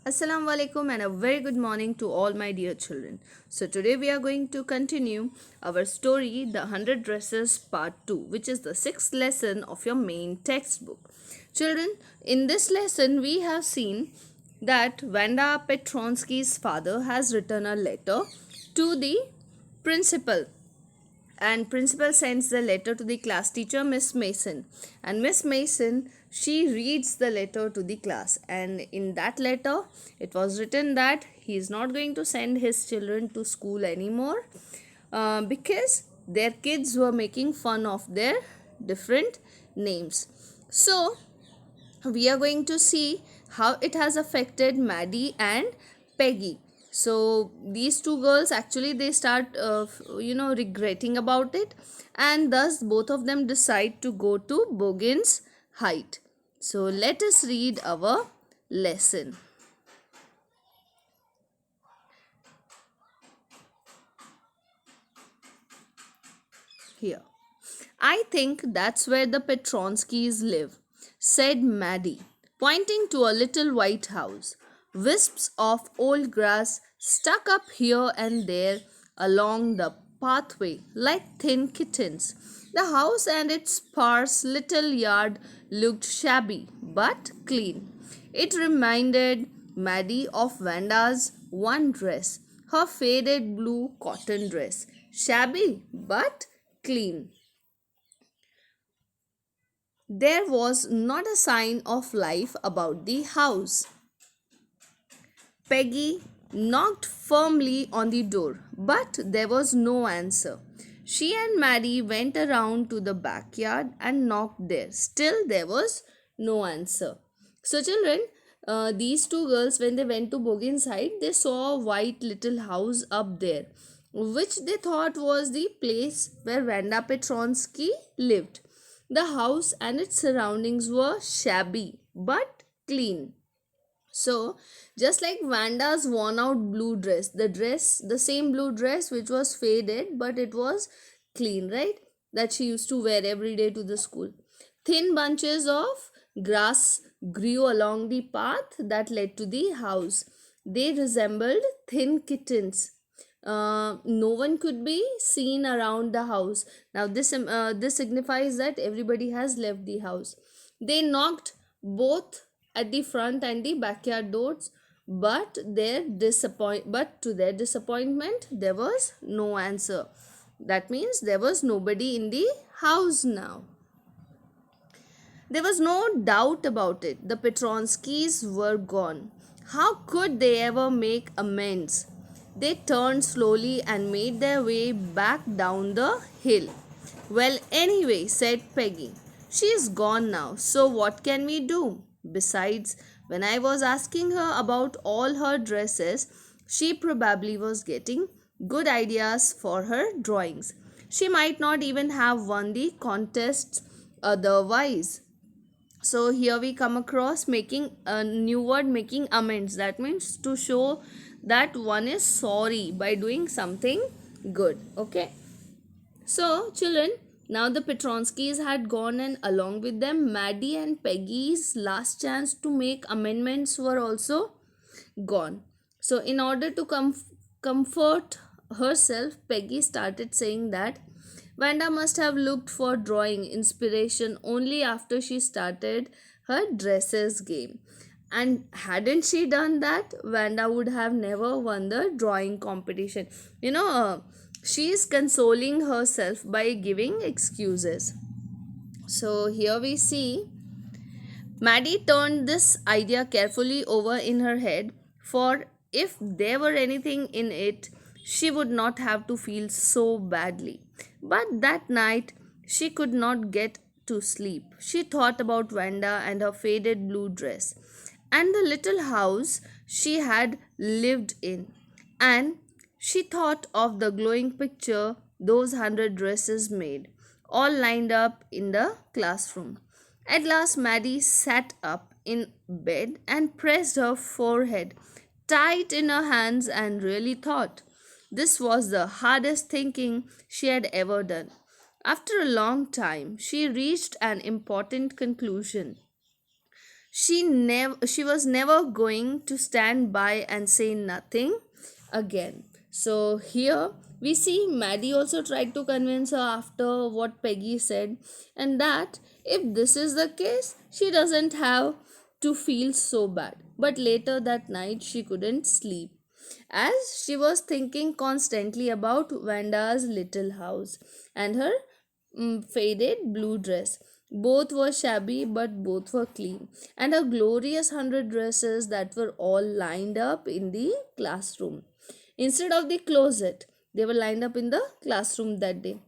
Assalamu alaikum and a very good morning to all my dear children. So today we are going to continue our story The 100 Dresses Part 2, which is the 6th lesson of your main textbook. Children, in this lesson we have seen that Vanda Petronsky's father has written a letter to the principal, and principal sends the letter to the class teacher Miss Mason, and Miss Mason, she reads the letter to the class, and in that letter it was written that he is not going to send his children to school anymore, because their kids were making fun of their different names. So we are going to see how it has affected Maddie and Peggy. So these two girls actually they start regretting about it, and thus both of them decide to go to Bogin's Height. So let us read our lesson here. I think that's where the Petronskis live, said Maddie, pointing to a little white house. Wisps of old grass stuck up here and there along the pathway like thin kittens. The house and its sparse little yard looked shabby but clean. It reminded Maddie of Vanda's one dress, her faded blue cotton dress, shabby but clean. There was not a sign of life about the house. Peggy knocked firmly on the door, but there was no answer. She and Maddie went around to the backyard and knocked there. Still, there was no answer. So, children, these two girls, when they went to Bogin's Height, they saw a white little house up there, which they thought was the place where Vanda Petronsky lived. The house and its surroundings were shabby but clean. So, just like Vanda's worn out blue dress, the same blue dress which was faded but it was clean, right? That she used to wear every day to the school. Thin bunches of grass grew along the path that led to the house. They resembled thin kittens. No one could be seen around the house. Now, this signifies that everybody has left the house. They knocked both at the front and the backyard doors, but to their disappointment there was no answer. That means there was nobody in the house now. There was no doubt about it. The Petronskis were gone. How could they ever make amends? They turned slowly and made their way back down the hill. Well, anyway, said Peggy, she is gone now, so what can we do? Besides, when I was asking her about all her dresses, she probably was getting good ideas for her drawings. She might not even have won the contests otherwise. So here we come across making a new word, making amends. That means to show that one is sorry by doing something good. Okay. So, children, now the Petronskis had gone, and along with them, Maddie and Peggy's last chance to make amendments were also gone. So, in order to comfort herself, Peggy started saying that Vanda must have looked for drawing inspiration only after she started her dresses game. And hadn't she done that, Vanda would have never won the drawing competition. She is consoling herself by giving excuses. So here we see Maddie turned this idea carefully over in her head, for if there were anything in it, she would not have to feel so badly. But that night, she could not get to sleep. She thought about Vanda and her faded blue dress, and the little house she had lived in. And she thought of the glowing picture those 100 dresses made, all lined up in the classroom. At last, Maddie sat up in bed and pressed her forehead tight in her hands and really thought. This was the hardest thinking she had ever done. After a long time, she reached an important conclusion. She was never going to stand by and say nothing again. So here we see Maddie also tried to convince her after what Peggy said, and that if this is the case, she doesn't have to feel so bad. But later that night, she couldn't sleep as she was thinking constantly about Vanda's little house and her faded blue dress. Both were shabby, but both were clean, and her glorious 100 dresses that were all lined up in the classroom. Instead of the closet, they were lined up in the classroom that day.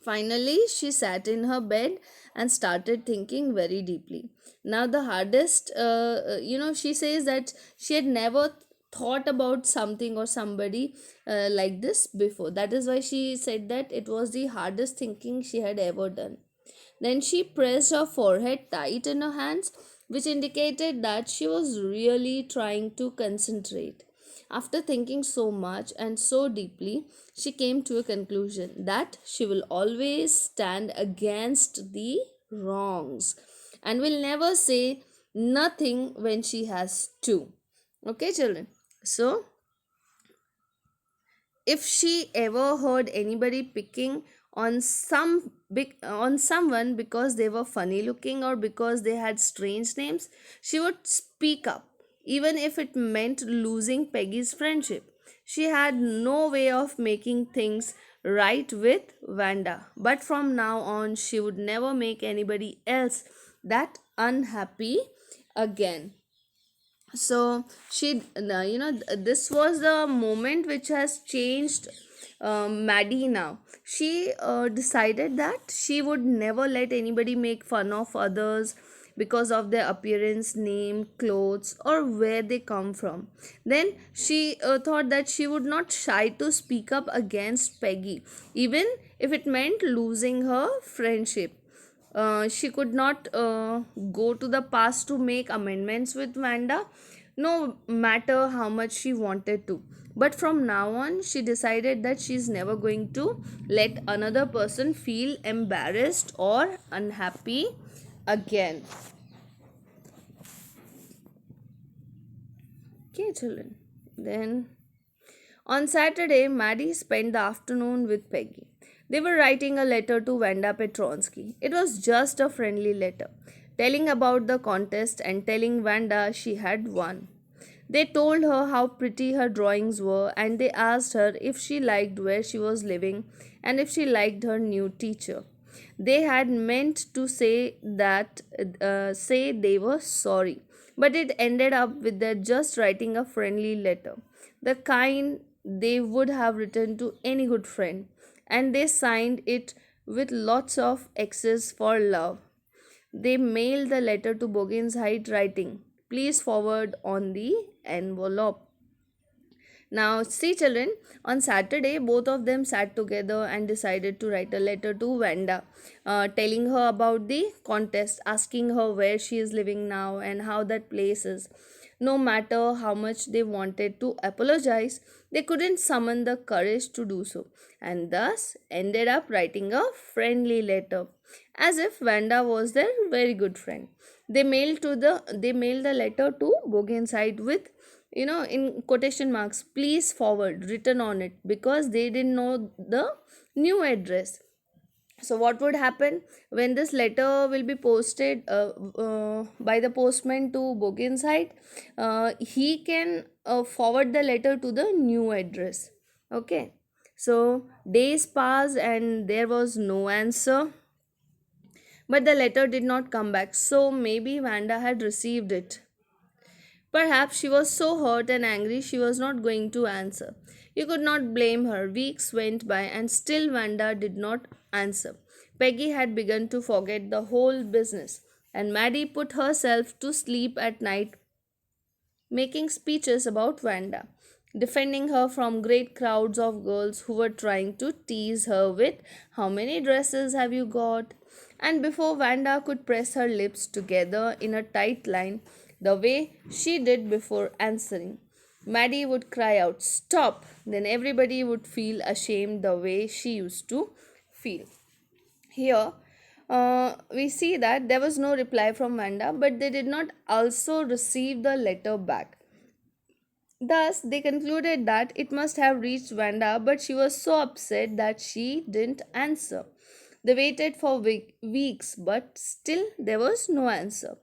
Finally, she sat in her bed and started thinking very deeply. Now, the hardest, she says that she had never thought about something or somebody like this before. That is why she said that it was the hardest thinking she had ever done. Then she pressed her forehead tight in her hands, which indicated that she was really trying to concentrate. After thinking so much and so deeply, she came to a conclusion that she will always stand against the wrongs and will never say nothing when she has to. Okay, children. So, if she ever heard anybody picking on someone because they were funny looking or because they had strange names, she would speak up even if it meant losing Peggy's friendship. She had no way of making things right with Vanda, but from now on she would never make anybody else that unhappy again. So this was the moment which has changed Maddie. Now she decided that she would never let anybody make fun of others because of their appearance, name, clothes, or where they come from. Then she thought that she would not shy to speak up against Peggy, even if it meant losing her friendship. She could not go to the past to make amendments with Vanda, no matter how much she wanted to. But from now on, she decided that she's never going to let another person feel embarrassed or unhappy again. Okay, children. Then on Saturday, Maddie spent the afternoon with Peggy. They were writing a letter to Vanda Petronsky. It was just a friendly letter, telling about the contest and telling Vanda she had won. They told her how pretty her drawings were and they asked her if she liked where she was living and if she liked her new teacher. They had meant to say they were sorry, but it ended up with their just writing a friendly letter, the kind they would have written to any good friend, and they signed it with lots of X's for love. They mailed the letter to Boggins Height writing, "Please forward on the envelope." Now, see, children, on Saturday, both of them sat together and decided to write a letter to Vanda, telling her about the contest, asking her where she is living now and how that place is. No matter how much they wanted to apologize, they couldn't summon the courage to do so, and thus ended up writing a friendly letter, as if Vanda was their very good friend. They mailed the letter to Bogenside with, in quotation marks, "please forward" written on it, because they didn't know the new address. So what would happen when this letter will be posted by the postman to Bogenside? He can forward the letter to the new address. Okay. So days passed and there was no answer, but the letter did not come back. So maybe Vanda had received it. Perhaps she was so hurt and angry she was not going to answer. You could not blame her. Weeks went by and still Vanda did not answer. Peggy had begun to forget the whole business, and Maddie put herself to sleep at night making speeches about Vanda, defending her from great crowds of girls who were trying to tease her with, "How many dresses have you got?" And before Vanda could press her lips together in a tight line, the way she did before answering, Maddie would cry out, "Stop!" Then everybody would feel ashamed the way she used to feel. Here, we see that there was no reply from Vanda, but they did not also receive the letter back. Thus, they concluded that it must have reached Vanda, but she was so upset that she didn't answer. They waited for weeks, but still there was no answer.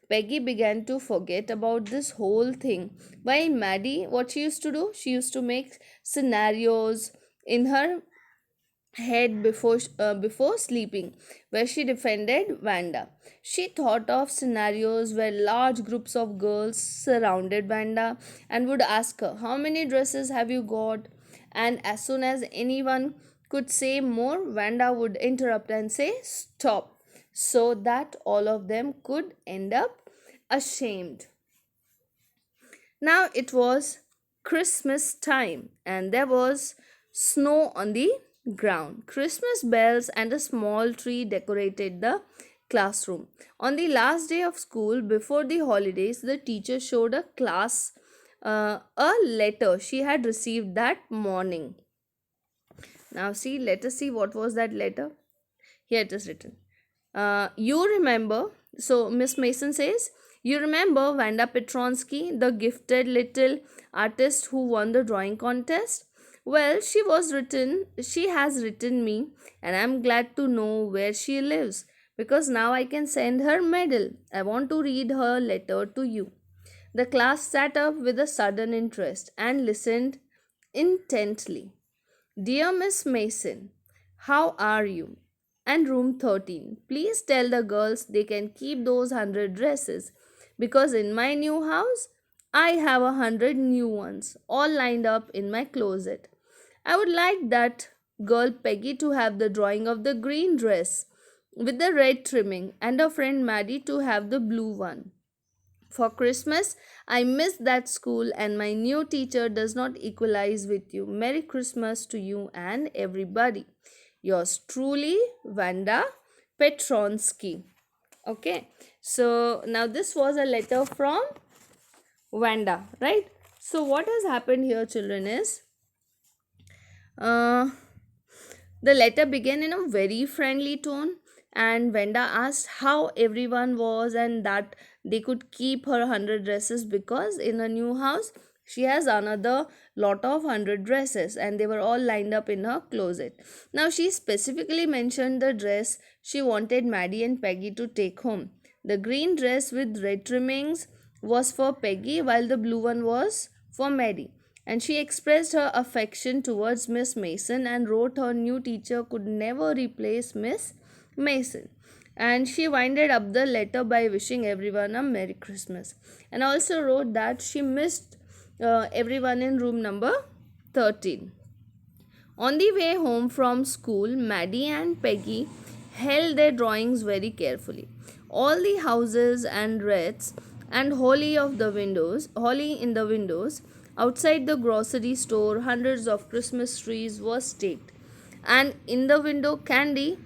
Peggy began to forget about this whole thing. While Maddie, what she used to do? She used to make scenarios in her head before sleeping, where she defended Vanda. She thought of scenarios where large groups of girls surrounded Vanda and would ask her, "How many dresses have you got?" And as soon as anyone could say more, Vanda would interrupt and say, "Stop," so that all of them could end up ashamed. Now it was Christmas time and there was snow on the ground. Christmas bells and a small tree decorated the classroom. On the last day of school before the holidays, the teacher showed a class a letter she had received that morning. Now, see, let us see what was that letter. Here it is written. You remember, so Miss Mason says, you remember Vanda Petronsky, the gifted little artist who won the drawing contest? Well, she has written me, and I'm glad to know where she lives because now I can send her medal. I want to read her letter to you. The class sat up with a sudden interest and listened intently. Dear Miss Mason, how are you? And room 13. Please tell the girls they can keep those 100 dresses because in my new house I have 100 new ones all lined up in my closet. I would like that girl Peggy to have the drawing of the green dress with the red trimming and her friend Maddie to have the blue one. For Christmas, I missed that school and my new teacher does not equalize with you. Merry Christmas to you and everybody. Yours truly, Vanda Petronsky. Okay, so now this was a letter from Vanda, right? So, what has happened here, children, is uh, the letter began in a very friendly tone, and Venda asked how everyone was and that they could keep her 100 dresses because in a new house she has another lot of 100 dresses and they were all lined up in her closet. Now, she specifically mentioned the dress she wanted Maddie and Peggy to take home. The green dress with red trimmings was for Peggy, while the blue one was for Maddie, and she expressed her affection towards Miss Mason and wrote her new teacher could never replace Miss Mason. And she winded up the letter by wishing everyone a Merry Christmas and also wrote that she missed everyone in room number 13. On the way home from school, Maddie and Peggy held their drawings very carefully. All the houses and wreaths and holly in the windows, outside the grocery store, hundreds of Christmas trees were staked. And in the window, candy,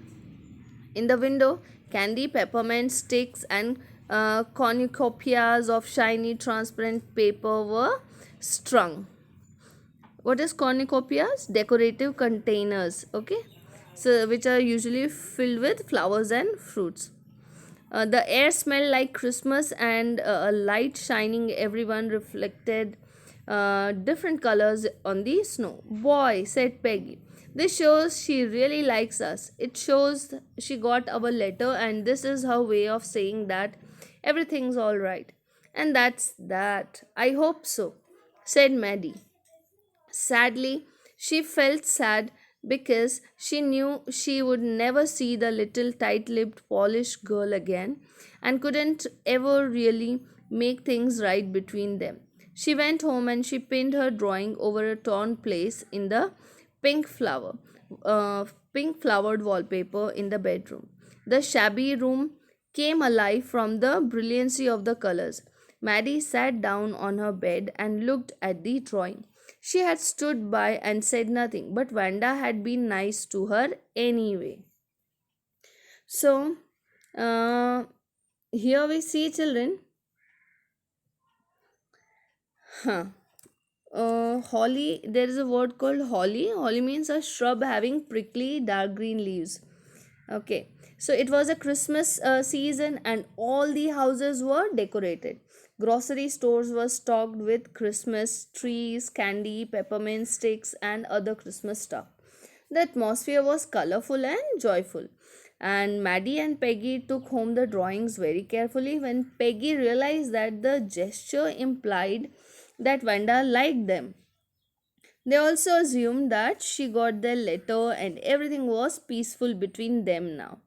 peppermint sticks, and cornucopias of shiny transparent paper were strung. What is cornucopias? Decorative containers, okay, so which are usually filled with flowers and fruits. The air smelled like Christmas and a light shining everyone reflected different colors on the snow. Boy, said Peggy, this shows she really likes us. It shows she got our letter and this is her way of saying that everything's all right. And that's that. I hope so, said Maddie. Sadly, she felt sad because she knew she would never see the little tight lipped, polished girl again and couldn't ever really make things right between them. She went home and she pinned her drawing over a torn place in the pink flower, uh, pink flowered wallpaper in the bedroom. The shabby room came alive from the brilliancy of the colors. Maddie sat down on her bed and looked at the drawing. She had stood by and said nothing, but Vanda had been nice to her anyway. So, uh, here we see children. Huh. Holly, there is a word called holly. Holly means a shrub having prickly dark green leaves. Okay. So it was a Christmas season, and all the houses were decorated. Grocery stores were stocked with Christmas trees, candy, peppermint sticks, and other Christmas stuff. The atmosphere was colorful and joyful. And Maddie and Peggy took home the drawings very carefully. When Peggy realized that the gesture implied that Wanda liked them, they also assumed that she got their letter and everything was peaceful between them now.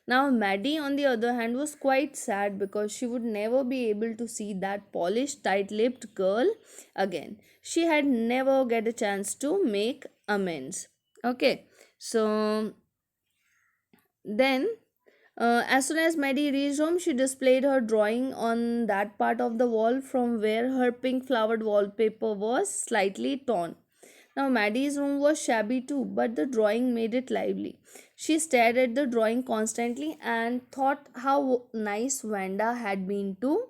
Now, Maddie, on the other hand, was quite sad because she would never be able to see that polished, tight lipped girl again. She had never get a chance to make amends. Okay, so then as soon as Maddie reached home, she displayed her drawing on that part of the wall from where her pink flowered wallpaper was slightly torn. Now, Maddie's room was shabby too, but the drawing made it lively. She stared at the drawing constantly and thought how nice Wanda had been to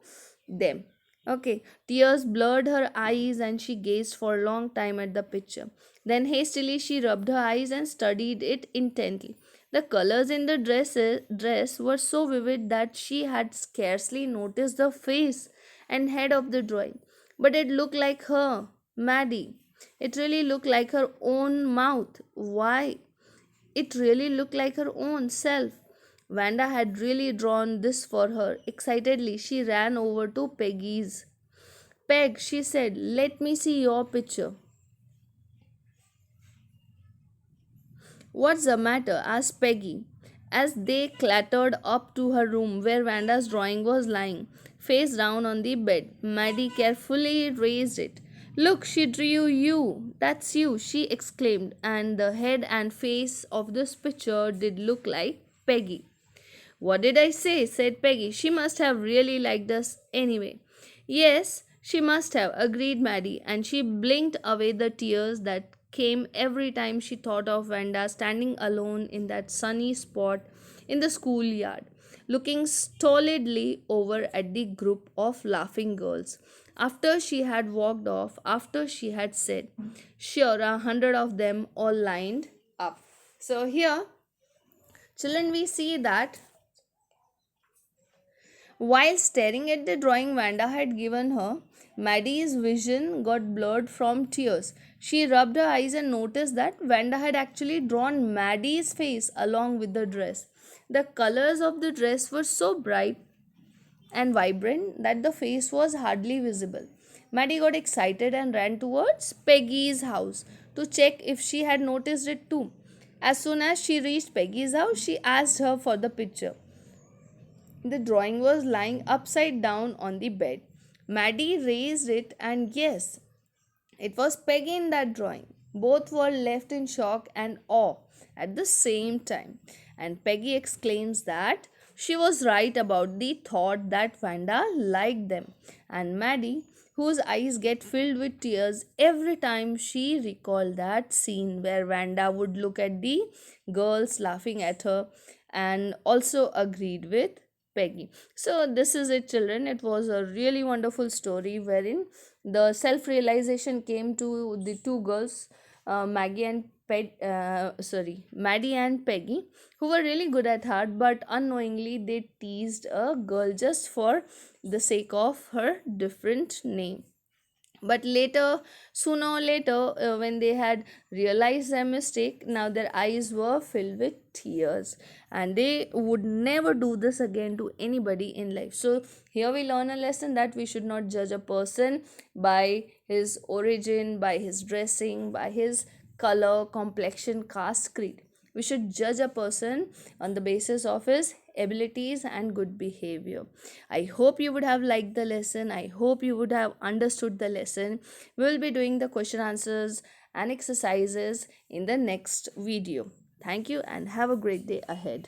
them. Okay, tears blurred her eyes and she gazed for a long time at the picture. Then hastily she rubbed her eyes and studied it intently. The colors in the dress were so vivid that she had scarcely noticed the face and head of the drawing. But it looked like her, Maddie. It really looked like her own mouth. Why? It really looked like her own self. Wanda had really drawn this for her. Excitedly, she ran over to Peggy's. Peg, she said, let me see your picture. What's the matter? Asked Peggy as they clattered up to her room where Vanda's drawing was lying, face down on the bed. Maddie carefully raised it. Look, she drew you. That's you, she exclaimed, and the head and face of this picture did look like Peggy. What did I say? Said Peggy. She must have really liked us anyway. Yes, she must have, agreed Maddie, and she blinked away the tears that came every time she thought of Wanda standing alone in that sunny spot in the schoolyard, looking stolidly over at the group of laughing girls. After she had walked off, after she had said, sure, 100 of them all lined up. So here, children, we see that while staring at the drawing Wanda had given her, Maddie's vision got blurred from tears. She rubbed her eyes and noticed that Wanda had actually drawn Maddie's face along with the dress. The colors of the dress were so bright and vibrant that the face was hardly visible. Maddie got excited and ran towards Peggy's house to check if she had noticed it too. As soon as she reached Peggy's house, she asked her for the picture. The drawing was lying upside down on the bed. Maddie raised it, and yes, it was Peggy in that drawing. Both were left in shock and awe at the same time. And Peggy exclaims that she was right about the thought that Wanda liked them. And Maddie, whose eyes get filled with tears every time she recalled that scene where Wanda would look at the girls laughing at her, and also agreed with Peggy. So, this is it, children. It was a really wonderful story wherein the self realization came to the two girls, Maddie and Peggy, who were really good at heart, but unknowingly they teased a girl just for the sake of her different name. But later, sooner or later, when they had realized their mistake, now their eyes were filled with tears, and they would never do this again to anybody in life. So here we learn a lesson that we should not judge a person by his origin, by his dressing, by his color, complexion, caste, creed. We should judge a person on the basis of his abilities and good behavior. I hope you would have liked the lesson. I hope you would have understood the lesson. We will be doing the question answers and exercises in the next video. Thank you and have a great day ahead.